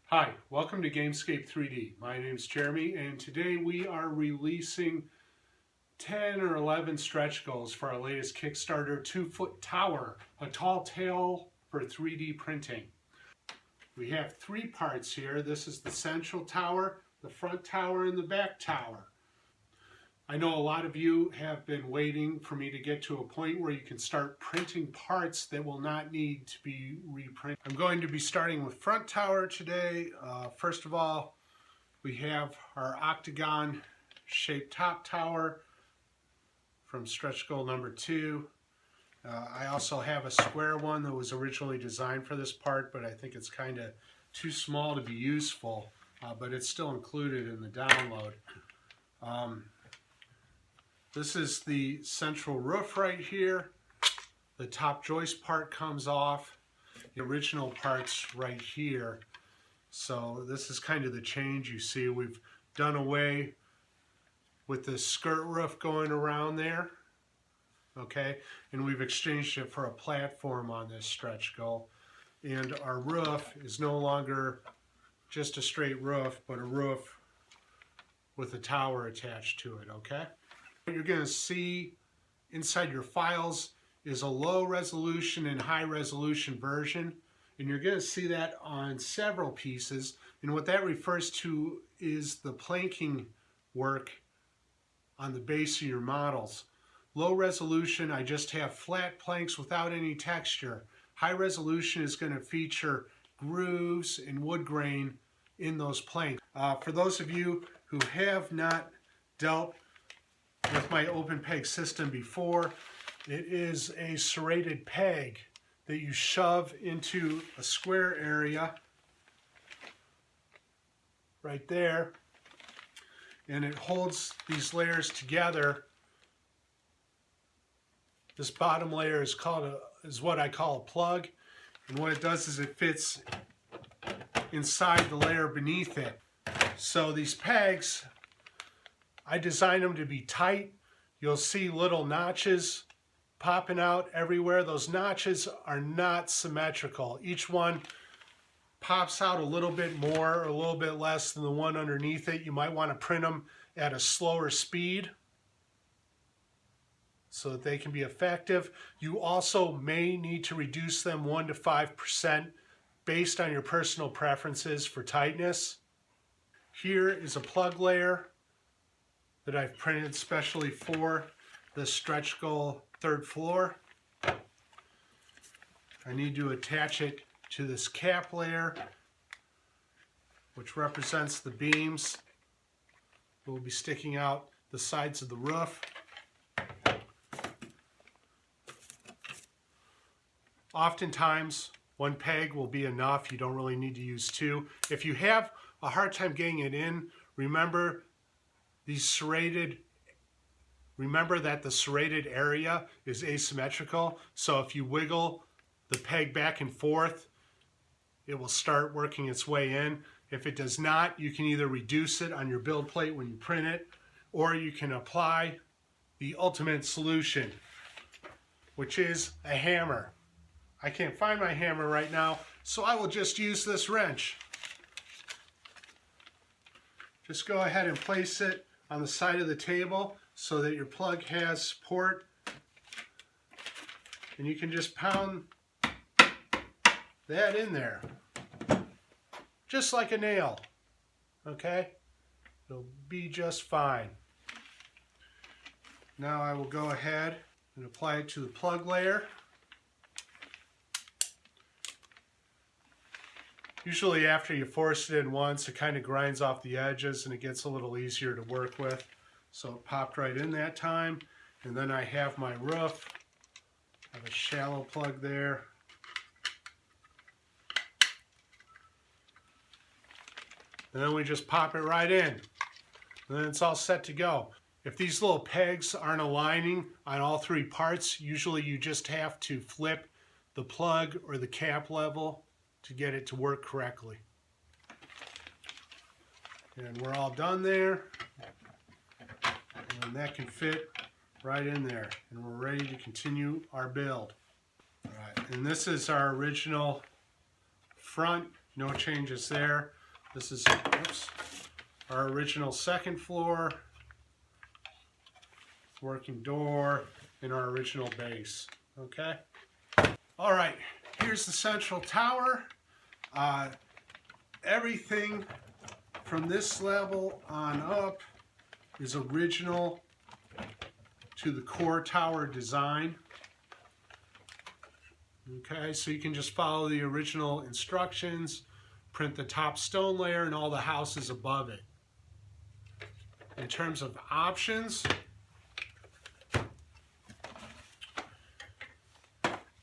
Hi, welcome to Gamescape 3D. My name is Jeremy, and today we are releasing 10 or 11 stretch goals for our latest Kickstarter 2-foot tower, a tall tale for 3D printing. We have three parts here. This is the central tower, the front tower, and the back tower. I know a lot of you have been waiting for me to get to a point where you can start printing parts that will not need to be reprinted. I'm going to be starting with front tower today. First of all, we have our octagon shaped top tower from Stretchgoal number 2. I also have a square one that was originally designed for this part, but I think it's kind of too small to be useful, but it's still included in the download. This is the central roof right here. The top joist part comes off. The original part's right here. So this is kind of the change you see. We've done away with the skirt roof going around there. Okay, and we've exchanged it for a platform on this stretch goal. And our roof is no longer just a straight roof, but a roof with a tower attached to it, okay? What you're going to see inside your files is a low resolution and high resolution version, and you're going to see that on several pieces, and what that refers to is the planking work on the base of your models. Low resolution, I just have flat planks without any texture. High resolution is going to feature grooves and wood grain in those planks. For those of you who have not dealt with my open peg system before, it is a serrated peg that you shove into a square area right there, and it holds these layers together. This bottom layer is what I call a plug, and what it does is it fits inside the layer beneath it. So these pegs, I designed them to be tight. You'll see little notches popping out everywhere. Those notches are not symmetrical. Each one pops out a little bit more or a little bit less than the one underneath it. You might want to print them at a slower speed so that they can be effective. You also may need to reduce them 1 to 5% based on your personal preferences for tightness. Here is a plug layer that I've printed specially for the stretch goal third floor. I need to attach it to this cap layer, which represents the beams that will be sticking out the sides of the roof. Oftentimes, one peg will be enough. You don't really need to use two. If you have a hard time getting it in, remember that the serrated area is asymmetrical. So if you wiggle the peg back and forth, it will start working its way in. If it does not, you can either reduce it on your build plate when you print it, or you can apply the ultimate solution, which is a hammer. I can't find my hammer right now, so I will just use this wrench. Just go ahead and place it on the side of the table so that your plug has support, and you can just pound that in there just like a nail. Okay, it'll be just fine. Now I will go ahead and apply it to the plug layer. Usually after you force it in once, it kind of grinds off the edges and it gets a little easier to work with. So it popped right in that time. And then I have my roof. I have a shallow plug there. And then we just pop it right in. And then it's all set to go. If these little pegs aren't aligning on all three parts, usually you just have to flip the plug or the cap level to get it to work correctly. And we're all done there. And that can fit right in there. And we're ready to continue our build. All right, and this is our original front No changes there. This is our original second floor, working door, and our original base. Okay. All right. Here's the central tower. Everything from this level on up is original to the core tower design. Okay, so you can just follow the original instructions, print the top stone layer and all the houses above it. In terms of options,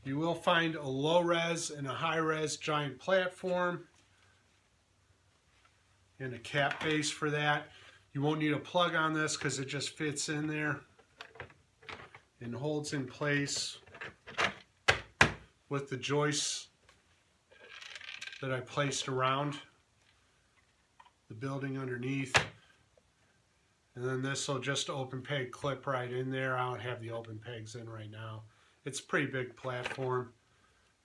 you will find a low-res and a high-res giant platform and a cap base for that. You won't need a plug on this because it just fits in there and holds in place with the joists that I placed around the building underneath. And then this will just open peg clip right in there. I don't have the open pegs in right now. It's a pretty big platform.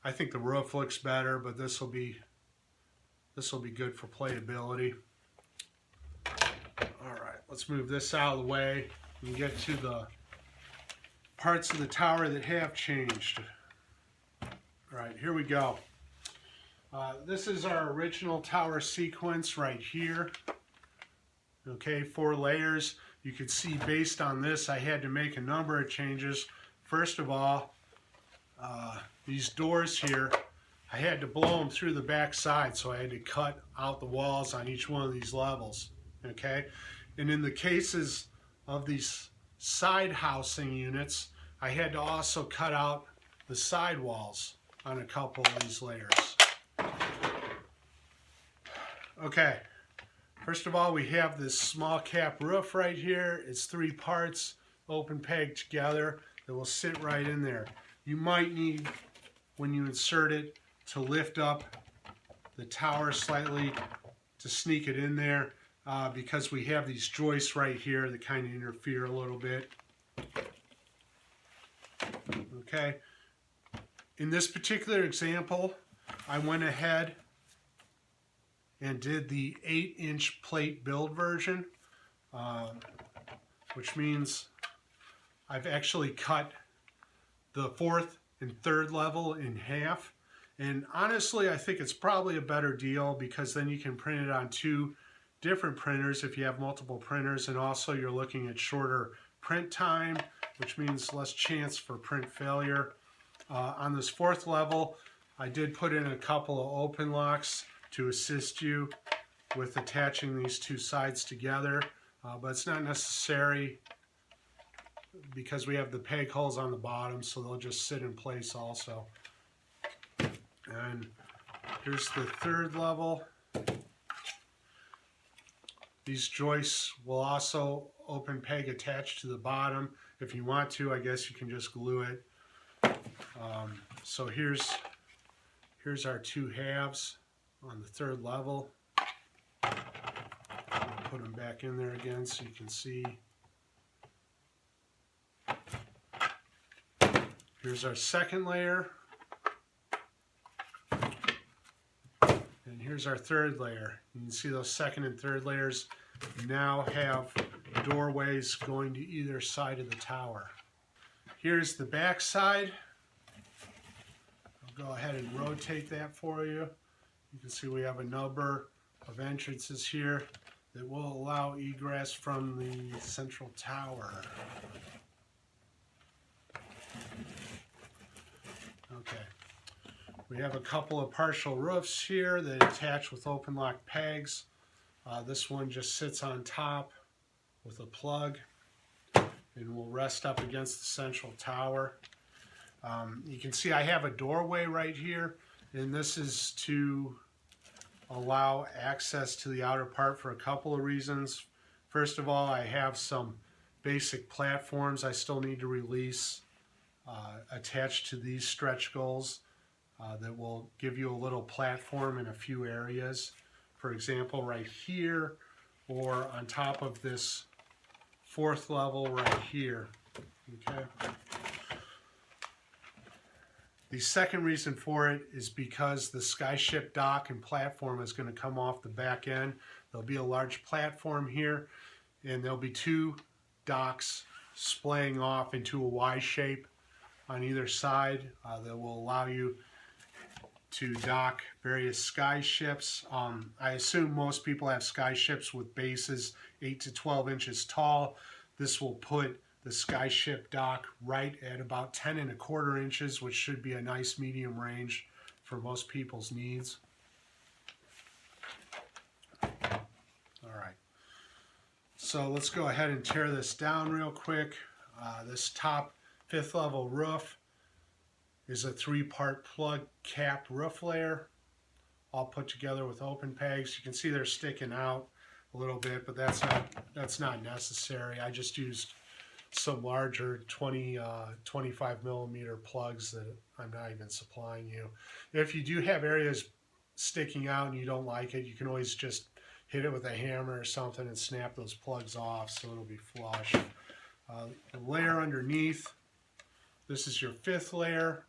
I think the roof looks better, but this will be good for playability. All right, let's move this out of the way and get to the parts of the tower that have changed. All right, here we go. This is our original tower sequence right here. Okay, 4 layers. You can see based on this, I had to make a number of changes. First of all, these doors here, I had to blow them through the back side, so I had to cut out the walls on each one of these levels. Okay, and in the cases of these side housing units, I had to also cut out the side walls on a couple of these layers. Okay, first of all, we have this small cap roof right here. It's 3 parts open pegged together that will sit right in there. You might need, when you insert it, to lift up the tower slightly to sneak it in there because we have these joists right here that kind of interfere a little bit. Okay. In this particular example, I went ahead and did the 8-inch plate build version, which means I've actually cut the 4th and 3rd level in half. And honestly, I think it's probably a better deal because then you can print it on 2 different printers if you have multiple printers, and also you're looking at shorter print time, which means less chance for print failure. On this 4th level, I did put in a couple of open locks to assist you with attaching these 2 sides together, but it's not necessary because we have the peg holes on the bottom, so they'll just sit in place also. And here's the 3rd level. These joists will also open peg attached to the bottom. If you want to, I guess you can just glue it. So here's our 2 halves on the 3rd level. I'll put them back in there again so you can see. Here's our 2nd layer. And here's our 3rd layer. You can see those 2nd and 3rd layers now have doorways going to either side of the tower. Here's the back side. I'll go ahead and rotate that for you. You can see we have a number of entrances here that will allow egress from the central tower. Okay. We have a couple of partial roofs here that attach with open lock pegs. This one just sits on top with a plug and will rest up against the central tower. You can see I have a doorway right here, and this is to allow access to the outer part for a couple of reasons. First of all, I have some basic platforms I still need to release attached to these stretch goals that will give you a little platform in a few areas. For example, right here, or on top of this 4th level right here. Okay. The second reason for it is because the Skyship dock and platform is going to come off the back end. There'll be a large platform here, and there'll be two docks splaying off into a Y shape on either side that will allow you to dock various Skyships. I assume most people have Skyships with bases 8 to 12 inches tall. This will put the Skyship dock right at about 10 1/4 inches, which should be a nice medium range for most people's needs. All right, so let's go ahead and tear this down real quick. This top 5th level roof is a 3-part plug cap roof layer, all put together with open pegs. You can see they're sticking out a little bit, but that's not necessary. I just used some larger 25 millimeter plugs that I'm not even supplying you. If you do have areas sticking out and you don't like it, you can always just hit it with a hammer or something and snap those plugs off so it'll be flush. The layer underneath, this is your 5th layer.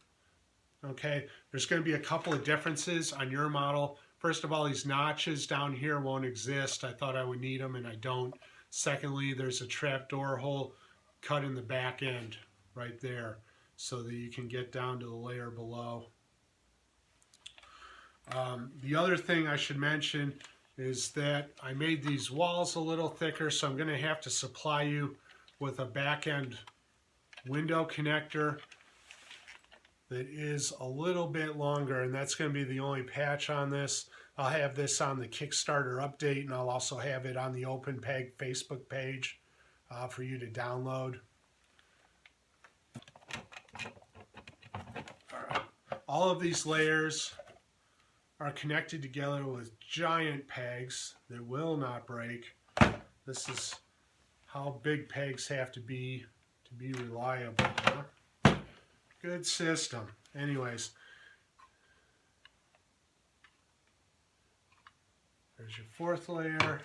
Okay, there's going to be a couple of differences on your model. First of all, these notches down here won't exist. I thought I would need them and I don't. Secondly, there's a trapdoor hole cut in the back end right there so that you can get down to the layer below. The other thing I should mention is that I made these walls a little thicker, so I'm going to have to supply you with a back end window connector that is a little bit longer, and that's going to be the only patch on this. I'll have this on the Kickstarter update, and I'll also have it on the Open Peg Facebook page for you to download. All of these layers are connected together with giant pegs that will not break. This is how big pegs have to be reliable. Huh? Good system. Anyways, there's your 4th layer,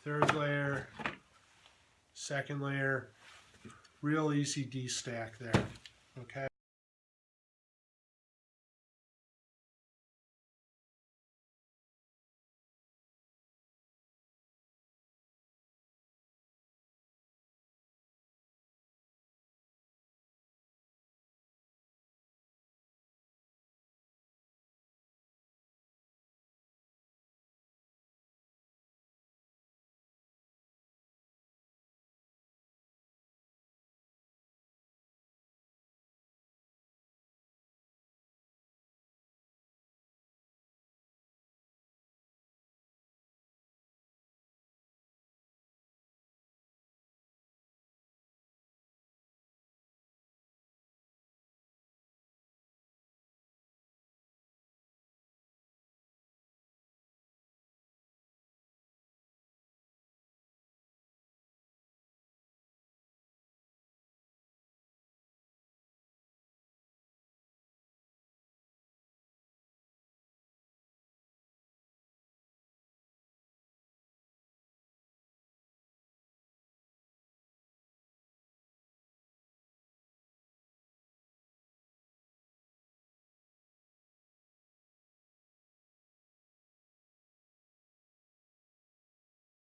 3rd layer, 2nd layer. Real easy de-stack there. Okay.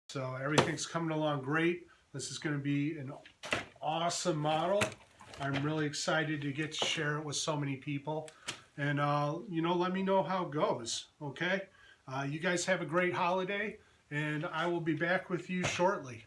So everything's coming along great. This is going to be an awesome model. I'm really excited to get to share it with so many people. And, you know, let me know how it goes, okay? You guys have a great holiday, and I will be back with you shortly.